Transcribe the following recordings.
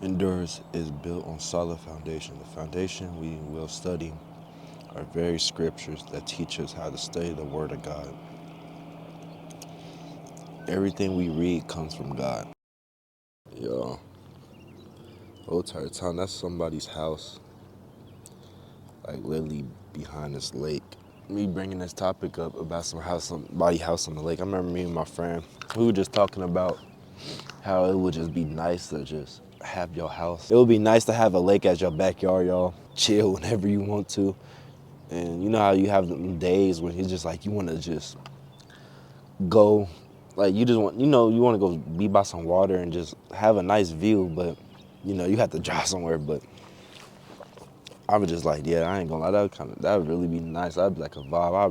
Endurance is built on solid foundation. The foundation we will study are various scriptures that teach us how to study the Word of God. Everything we read comes from God. Yo, Old Tight Town, that's somebody's house, like literally behind this lake. Me bringing this topic up about somebody's house on the lake. I remember me and my friend, we were just talking about how it would just be nice to just have your house. It would be nice to have a lake as your backyard, y'all. Chill whenever you want to. And you know how you have them days when it's just like you want to just go, like you just want, you want to go be by some water and just have a nice view, but you have to drive somewhere. But I was just like, yeah, I ain't gonna lie, that would really be nice. That'd be like a vibe. I'll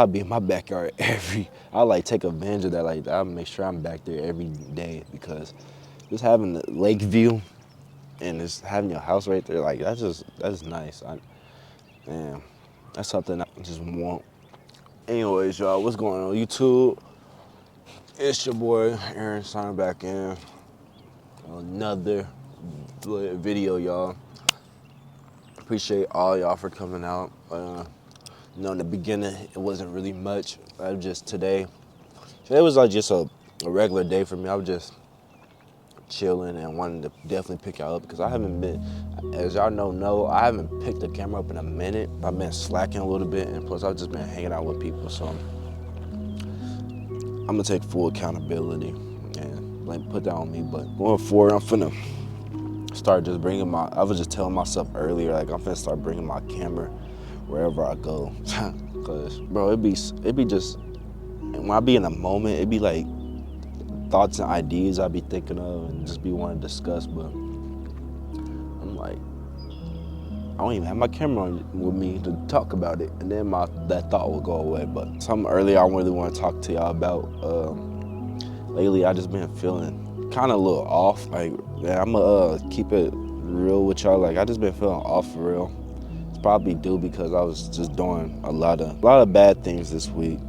be in my backyard I'll like take advantage of that. Like I'll make sure I'm back there every day, because just having the lake view and just having your house right there, like that's nice. Man, that's something I just want. Anyways, y'all, what's going on YouTube? It's your boy Aaron signing back in. Another video, y'all. Appreciate all y'all for coming out. In the beginning, it wasn't really much. Today was like just a regular day for me. I was just chilling and wanted to definitely pick y'all up, because I haven't been, as y'all know, I haven't picked the camera up in a minute. I've been slacking a little bit, and plus I've just been hanging out with people, so I'm gonna take full accountability and like put that on me. But going forward, I'm finna start just bringing I was just telling myself earlier, like I'm finna start bringing my camera wherever I go. Cause bro, it be just, when I be in a moment, it be like thoughts and ideas I be thinking of and just be wanting to discuss, but I'm like, I don't even have my camera with me to talk about it, and then that thought will go away. But something earlier I really want to talk to y'all about. Lately I just been feeling kind of a little off. Like, man, I'm gonna keep it real with y'all. Like, I just been feeling off for real. It's probably due because I was just doing a lot of bad things this week,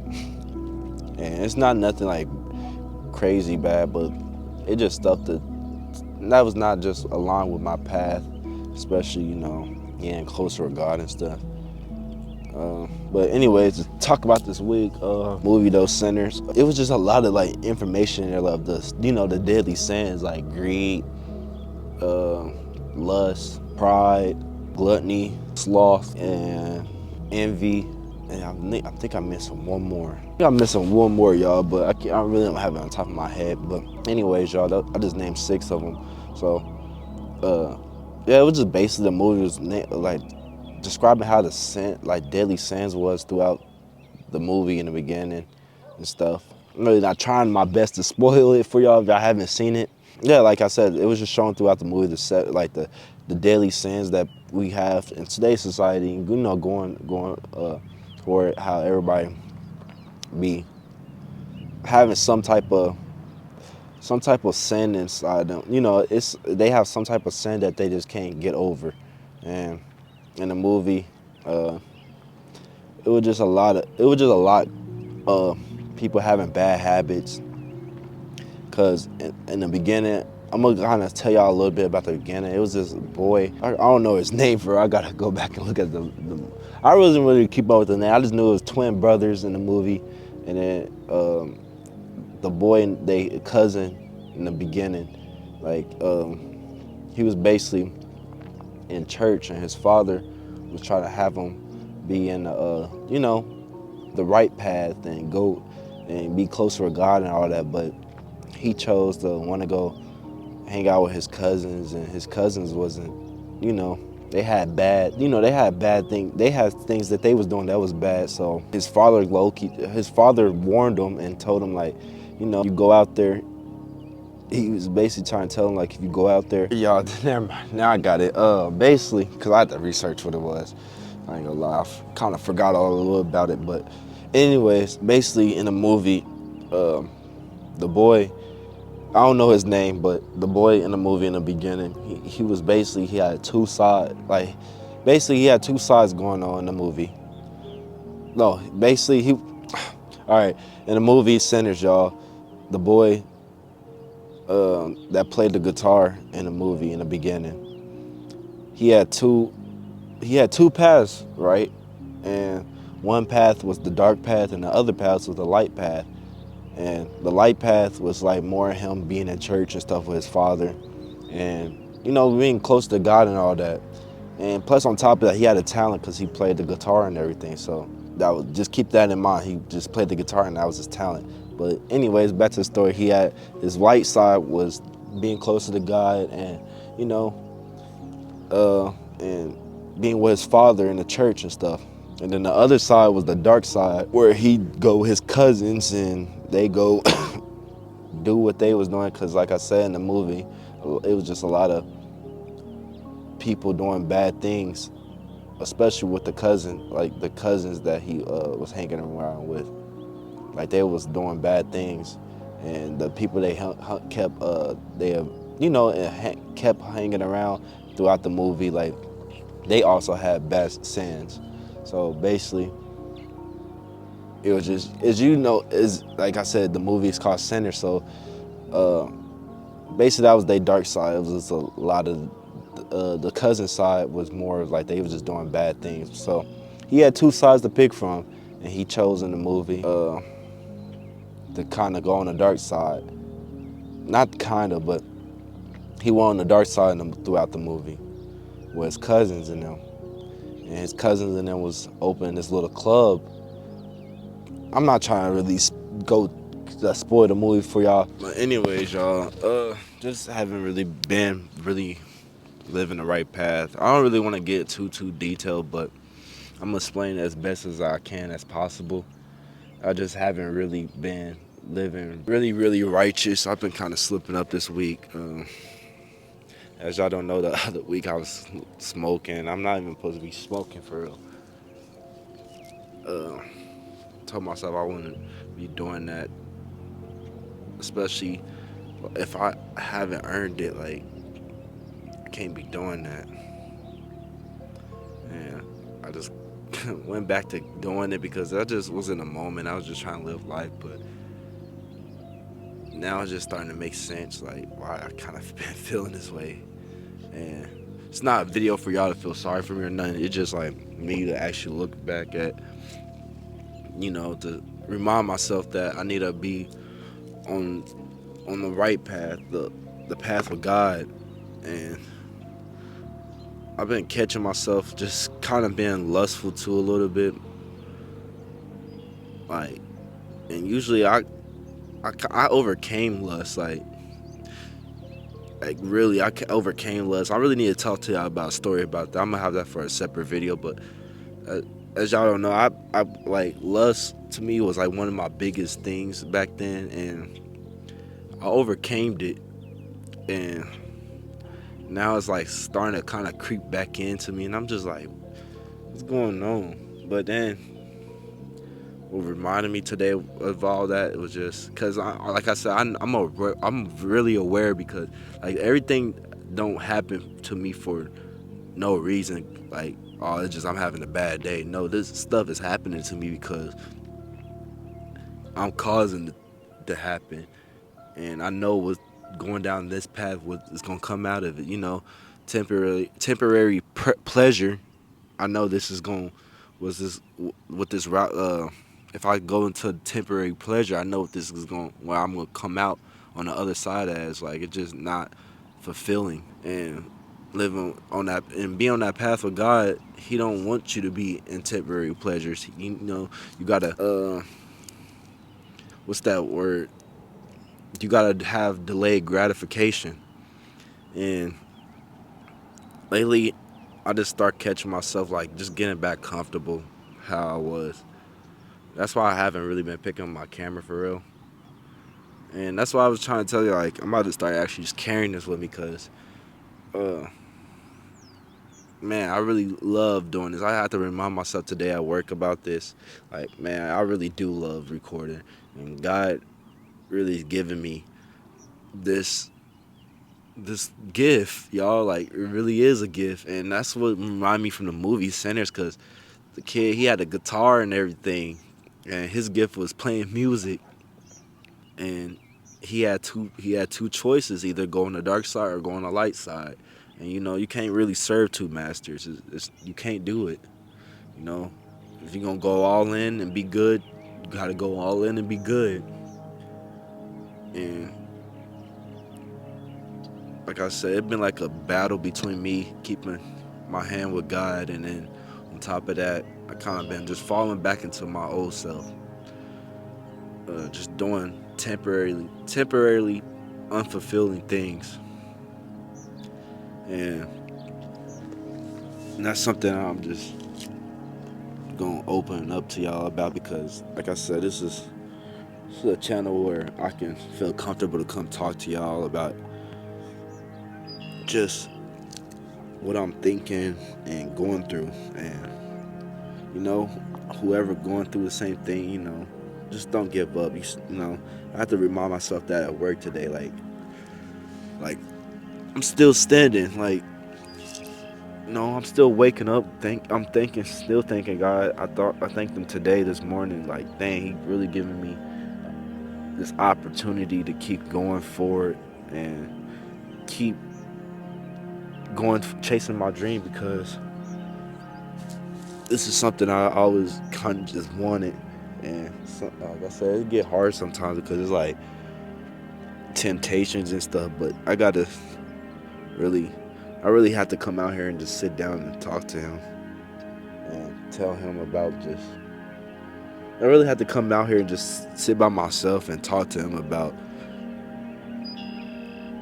and it's not nothing like crazy bad, but it just stuff that was not just aligned with my path, especially getting closer with God and stuff. But anyways, to talk about this week, movie Those Sinners. It was just a lot of like information in there of the deadly sins like greed, lust, pride, gluttony, sloth, and envy. And I think I'm missing one more. I think I'm missing one more, y'all, but I really don't have it on top of my head. But anyways, y'all, I just named 6 of them. So, yeah, it was just basically the movie was like describing how the deadly sins was throughout the movie in the beginning and stuff. really not trying my best to spoil it for y'all if y'all haven't seen it. Yeah, like I said, it was just shown throughout the movie the daily sins that we have in today's society. You know, going for it, how everybody be having some type of sin inside them. You know, they have some type of sin that they just can't get over. And in the movie, it was just a lot of people having bad habits. Cause in the beginning, I'm gonna kind of tell y'all a little bit about the beginning. It was this boy. I don't know his name I gotta go back and look at I wasn't really keep up with the name. I just knew it was twin brothers in the movie, and then the boy and they cousin in the beginning, like he was basically in church, and his father was trying to have him be in the right path and go and be closer to God and all that, but he chose to want to go hang out with his cousins, and his cousins wasn't, you know, they had bad things. They had things that they was doing that was bad. So his father warned him and told him, like, you go out there. He was basically trying to tell him, like, if you go out there, y'all, never mind. Now I got it. Basically, cause I had to research what it was. I ain't gonna lie, I kind of forgot all a little about it, but anyways, basically in the movie, the boy, I don't know his name, but the boy in the movie in the beginning, he was basically, he had two sides, like, basically he had two sides going on in the movie. No, basically all right, in the movie Sinners, y'all, the boy that played the guitar in the movie in the beginning, he had two paths, right? And one path was the dark path, and the other path was the light path. And the light path was like more him being in church and stuff with his father, and being close to God and all that. And plus, on top of that, he had a talent because he played the guitar and everything. So just keep that in mind. He just played the guitar, and that was his talent. But anyways, back to the story. He had his light side was being closer to God, and and being with his father in the church and stuff. And then the other side was the dark side, where he'd go with his cousins and they go do what they was doing. Because like I said in the movie, it was just a lot of people doing bad things, especially with the cousins that he was hanging around with. Like, they was doing bad things, and the people they kept hanging around throughout the movie, like, they also had bad sins. So basically, it was just, is like I said, the movie is called Sinner. So basically, that was their dark side. It was just a lot of the cousin side was more like they was just doing bad things. So he had two sides to pick from, and he chose in the movie to kind of go on the dark side. Not kind of, but he went on the dark side throughout the movie with his cousins and them. And his cousins and them was opening this little club. I'm not trying to really go spoil the movie for y'all. But anyways, y'all, just haven't really been living the right path. I don't really want to get too detailed, but I'm gonna explain it as best as I can as possible. I just haven't really been living really righteous. I've been kind of slipping up this week. As y'all don't know, the other week I was smoking. I'm not even supposed to be smoking for real. Told myself I wouldn't be doing that, especially if I haven't earned it. Like, I can't be doing that. And I just went back to doing it because I just was in a moment. I was just trying to live life, but now it's just starting to make sense, like, why I kind of been feeling this way. And it's not a video for y'all to feel sorry for me or nothing. It's just like me to actually look back at, to remind myself that I need to be on the right path, the path with God. And I've been catching myself just kind of being lustful too a little bit. Like, and usually I overcame lust, like really, I overcame lust. I really need to talk to y'all about a story about that. I'm gonna have that for a separate video, but as y'all don't know, I like lust to me was like one of my biggest things back then, and I overcame it, and now it's like starting to kind of creep back into me, and I'm just like, what's going on? But then what reminded me today of all that, it was just because like I said, I'm really aware, because like everything don't happen to me for no reason. Like, oh, it's just I'm having a bad day. No, this stuff is happening to me because I'm causing it to happen, and I know what's going down this path, what is gonna come out of it. Temporary pleasure. I know this is going was this with this route. If I go into temporary pleasure, I know what this is going, where I'm gonna come out on the other side as. Like, it's just not fulfilling, and living on that and be on that path with God. He don't want you to be in temporary pleasures. You gotta what's that word? You gotta have delayed gratification. And lately, I just start catching myself like just getting back comfortable how I was. That's why I haven't really been picking up my camera for real. And that's why I was trying to tell you, like, I'm about to start actually just carrying this with me, because, uh, man, I really love doing this. I have to remind myself today at work about this. Like, man, I really do love recording. And God really is giving me this gift, y'all. Like, it really is a gift. And that's what reminded me from the movie Sinners, because the kid, he had a guitar and everything. And his gift was playing music. And he had two choices: either go on the dark side or go on the light side. And you can't really serve two masters. You can't do it. You know, if you're gonna go all in and be good, you gotta go all in and be good. And like I said, it's been like a battle between me keeping my hand with God, and then on top of that, I kind of been just falling back into my old self, just doing temporarily unfulfilling things. And that's something I'm just gonna open up to y'all about, because like I said, this is a channel where I can feel comfortable to come talk to y'all about just what I'm thinking and going through. And you know whoever going through the same thing, just don't give up. I have to remind myself that at work today. Like I'm still standing. Like, I'm still waking up. Still thinking, God. I thanked him today, this morning. Like, dang, he really giving me this opportunity to keep going forward and keep going, chasing my dream, because this is something I always kind of just wanted. And like I said, it get hard sometimes because it's like temptations and stuff. But really, I really have to come out here and just sit down and talk to him and tell him about just. I really had to come out here and just sit by myself and talk to him about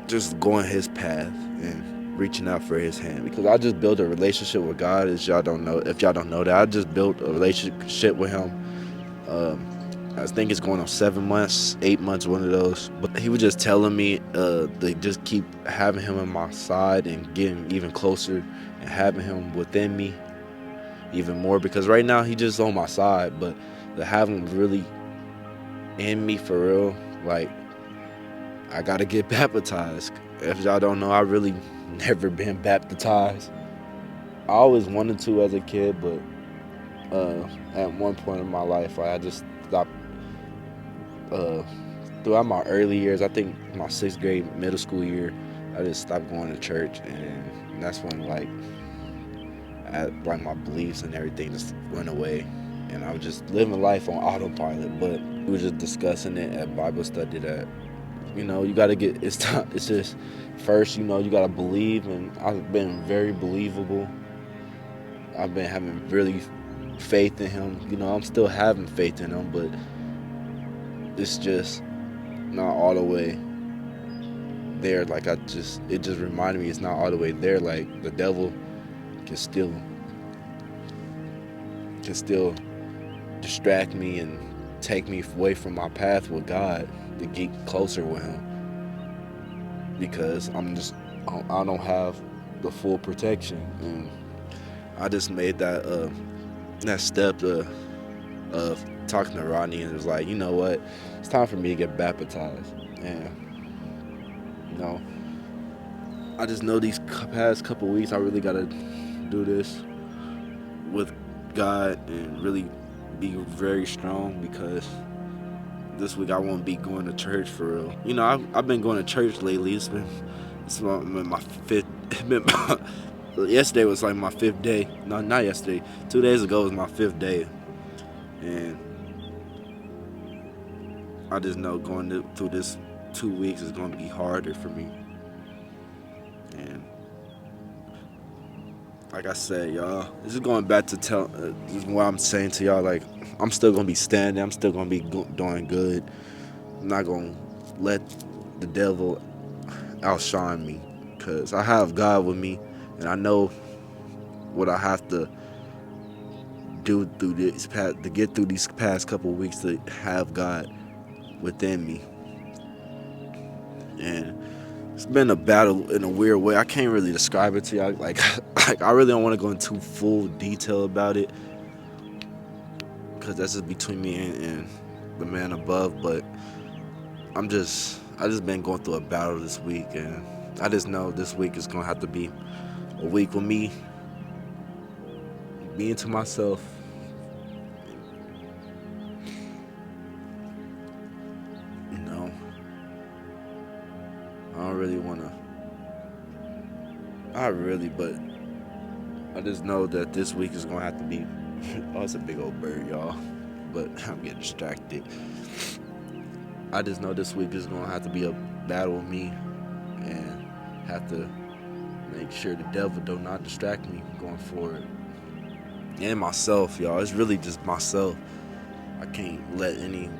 just going his path and reaching out for his hand, because I just built a relationship with God. As y'all don't know, if y'all don't know that, I just built a relationship with him. I think it's going on 7 months, 8 months, one of those. But he was just telling me to just keep having him on my side and getting even closer and having him within me even more, because right now he just on my side, but to have him really in me for real, like, I gotta get baptized. If y'all don't know, I really never been baptized. I always wanted to as a kid, but at one point in my life, like, I just stopped. Uh, Throughout my early years, I think my sixth grade, middle school year, I just stopped going to church, and that's when like my beliefs and everything just went away, and I was just living life on autopilot. But we were just discussing it at Bible study that you got to get it's time. It's just first, you got to believe, and I've been very believable. I've been having really faith in him. I'm still having faith in him, but it's just not all the way there. Like, it just reminded me it's not all the way there. Like, the devil can still can still distract me and take me away from my path with God to get closer with Him, because I don't have the full protection, and I just made that step of talking to Rodney, and it was like, you know what, it's time for me to get baptized. And you know, I just know these past couple weeks I really gotta do this with God and really be very strong, because this week I won't be going to church for real. You know, I've been going to church lately. It's been my fifth. Yesterday was like my fifth day. No, not yesterday. 2 days ago was my fifth day, and I just know through this 2 weeks is going to be harder for me. And like I said, y'all, this is going back to this is what I'm saying to y'all. Like, I'm still gonna be standing. I'm still gonna be doing good. I'm not gonna let the devil outshine me, because I have God with me, and I know what I have to do through this past to get through these past couple of weeks, to have God within me. And it's been a battle in a weird way. I can't really describe it to y'all. Like, like I really don't want to go into full detail about it, because that's just between me and the man above. But I just been going through a battle this week, and I just know this week is gonna have to be a week with me being to myself. You know, I don't really wanna. Not really, but I just know that this week is gonna have to be. Oh, it's a big old bird, y'all. But I'm getting distracted. I just know this week is gonna have to be a battle with me, and have to make sure the devil do not distract me going forward. And myself, y'all. It's really just myself. I can't let any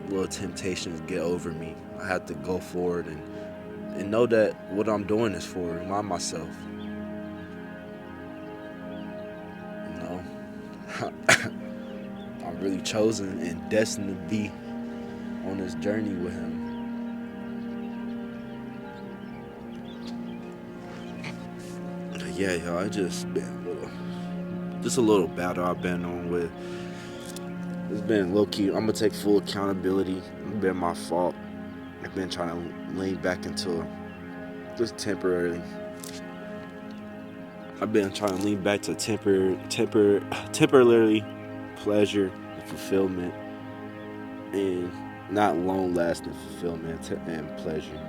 little temptations get over me. I have to go forward and know that what I'm doing is for, remind myself. You know, I'm really chosen and destined to be on this journey with Him. Yeah, y'all, it just been a little battle I've been on with. It's been low key. I'm gonna take full accountability. It's been my fault. I've been trying to lean back into just temporarily. I've been trying to lean back to temporarily pleasure and fulfillment, and not long lasting fulfillment and pleasure.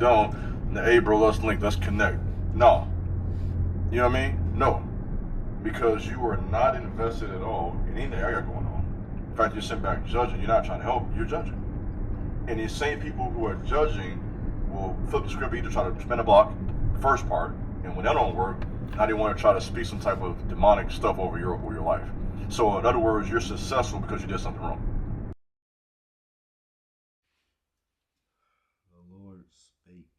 don't, hey bro, let's link, let's connect. No. You know what I mean? No. Because you are not invested at all in anything I got going on. In fact, you're sitting back judging. You're not trying to help, you're judging. And these same people who are judging will flip the script, either try to spin a block, first part, and when that don't work, now they want to try to speak some type of demonic stuff over your life. So in other words, you're successful because you did something wrong. The Lord spake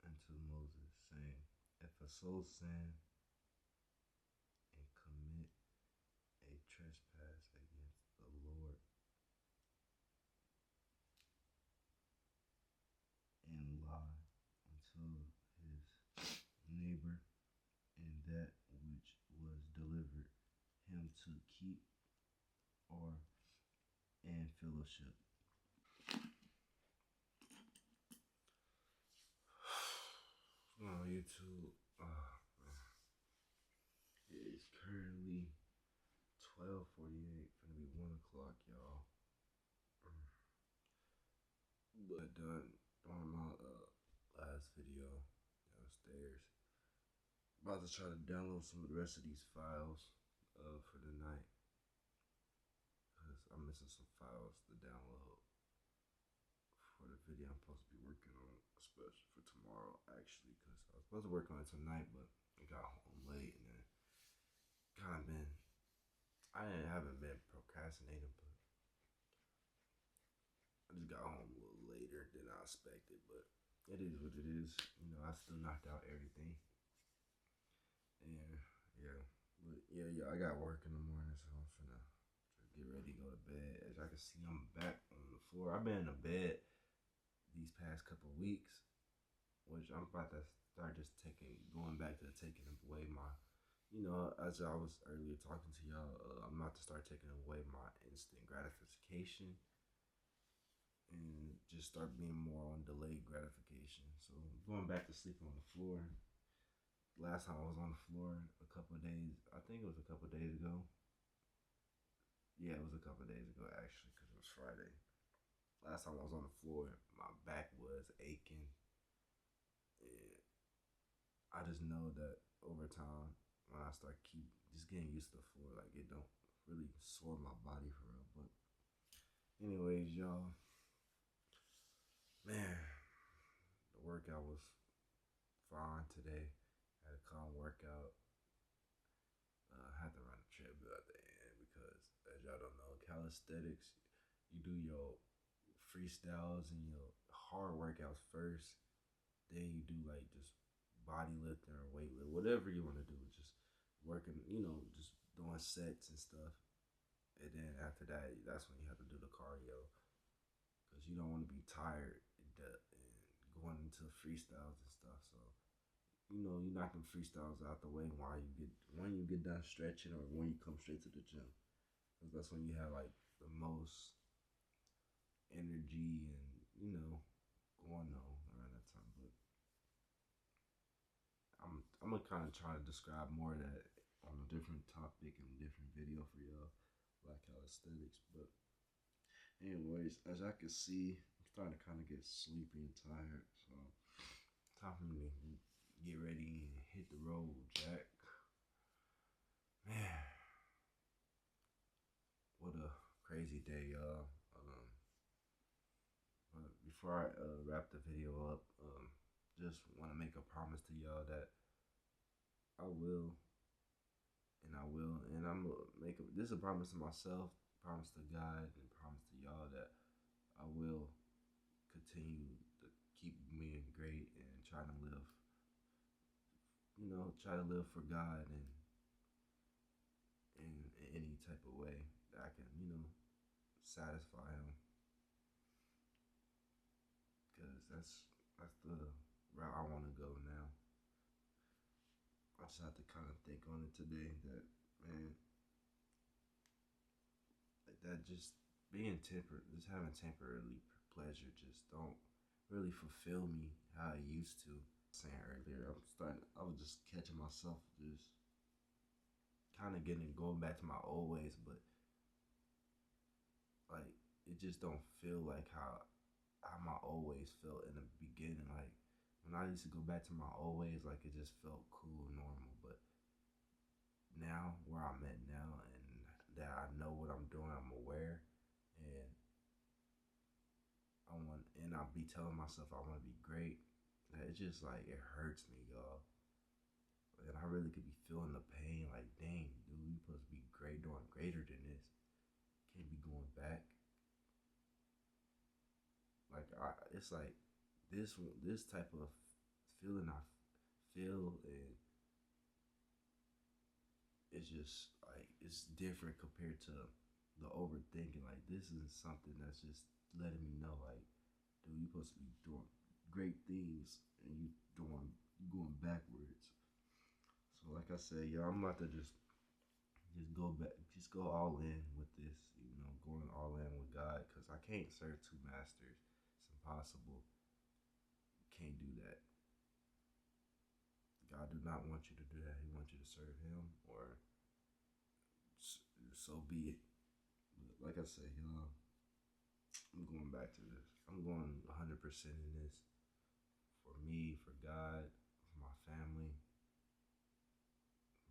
unto Moses, saying, if a soul sin and commit a trespass against the Lord and lie unto his neighbor, and that which was delivered him to keep or in fellowship. On YouTube, it is currently 12:48, gonna be 1 o'clock, y'all. But done on my last video downstairs. About to try to download some of the rest of these files for the night, because I'm missing some files to download for the video I'm supposed to be working on, especially for tomorrow, actually, because I was supposed to work on it tonight, but I got home late and then kind of been, haven't been procrastinating, but I just got home a little later than I expected, but it is what it is. You know, I still knocked out everything. And yeah, but yeah, I got work in the morning, so I'm finna get ready to go to bed. As I can see, I'm back on the floor. I've been in the bed these past couple weeks, which I'm about to start just going back to taking away my, as I was earlier talking to y'all, I'm about to start taking away my instant gratification and just start being more on delayed gratification. So I'm going back to sleeping on the floor. Last time I was on the floor a couple of days, I think it was a couple of days ago. Yeah, it was a couple of days ago actually, because it was Friday. Last time I was on the floor, my back was aching. And I just know that over time, when I start just getting used to the floor, like it don't really sore my body for real. But anyways, y'all, man, the workout was fine today. Had a calm workout. Had to run a treadmill at the end because, as y'all don't know, calisthenics, you do your freestyles and your hard workouts first. Then you do like just body lifting or weight lift, whatever you want to do. Just working, just doing sets and stuff. And then after that, that's when you have to do the cardio because you don't want to be tired and going into freestyles and stuff. So you knock them freestyles out the way while when you get done stretching or when you come straight to the gym, because that's when you have like the most energy and going on around that time. But I'm gonna kind of try to describe more of that on a different topic and a different video for y'all, like calisthenics. But anyways, as I can see, I'm starting to kind of get sleepy and tired, so time for me to get ready and hit the road, Jack. Man, what a crazy day, y'all. But before I wrap the video up, just want to make a promise to y'all that I will, and I'm gonna this is a promise to myself, promise to God, and promise to y'all that I will continue to keep being great and try to live for God and in any type of way that I can, satisfy Him, because that's the route I want to go now. I just have to kind of think on it today that, man, like that just just having temporary pleasure just don't really fulfill me how I used to. Saying earlier, I was just catching myself just kind of going back to my old ways, but like it just don't feel like how my old ways felt in the beginning. Like when I used to go back to my old ways, like it just felt cool, normal. But now, where I'm at now, and that I know what I'm doing, I'm aware, and I'll be telling myself I want to be great. It's just like it hurts me, y'all. And I really could be feeling the pain. Like, dang, dude, you supposed to be great, doing greater than this. Can't be going back. It's like this type of feeling I feel, and it's just like it's different compared to the overthinking. Like, this is something that's just letting me know, like, dude, you supposed to be doing great things, and you going backwards. So, like I said, y'all, I'm about to just go back, just go all in with this. Going all in with God, because I can't serve two masters. It's impossible. Can't do that. God do not want you to do that. He wants you to serve Him, or so be it. But like I said, y'all, I'm going back to this. I'm going 100% in this for me, for God, for my family,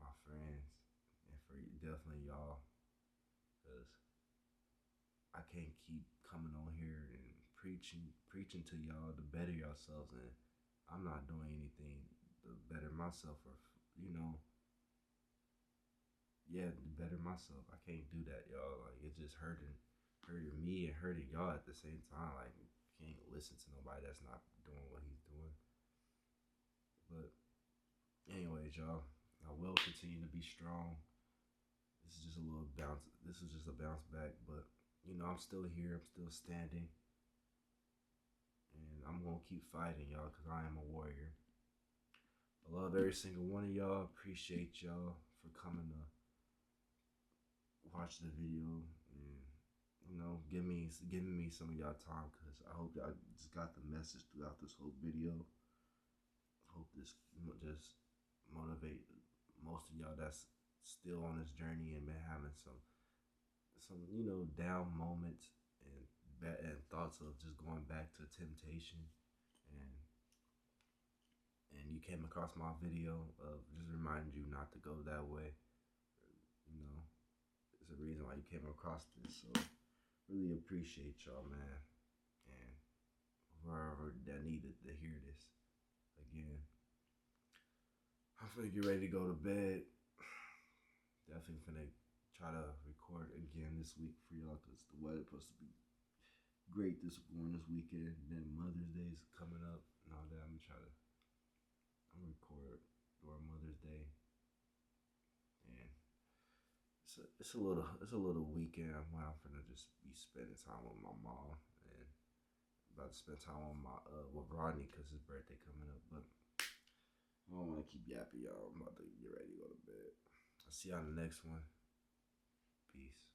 my friends, and for definitely y'all, because I can't keep coming on here and preaching to y'all to better yourselves, and I'm not doing anything to better myself, or you know, yeah, to better myself. I can't do that, y'all. Like, it's just hurting me and hurting y'all at the same time. Like, can't listen to nobody that's not doing what he's doing. But anyways, y'all, I will continue to be strong. This is just a little bounce. This is just a bounce back, but I'm still here. I'm still standing, and I'm gonna keep fighting, y'all, because I am a warrior. I love every single one of y'all. Appreciate y'all for coming to watch the video, and giving me some of y'all time, because I hope y'all just got the message throughout this whole video. Hope this just motivate most of y'all that's still on this journey and been having some down moments and thoughts of just going back to temptation, and you came across my video of just reminding you not to go that way. You know, there's a reason why you came across this. So really appreciate y'all, man, and whoever that needed to hear this. Again, I'm finna get ready to go to bed. Definitely finna try to record again this week for y'all, because the weather's supposed to be great this weekend. Then Mother's Day is coming up and all that. I'm gonna record during Mother's Day, and it's a little weekend where I'm finna just be spending time with my mom, and about to spend time with my with Rodney, because his birthday coming up. But I don't want to keep yapping, y'all. I'm about to get ready to go to bed. I'll see y'all in the next one. Peace.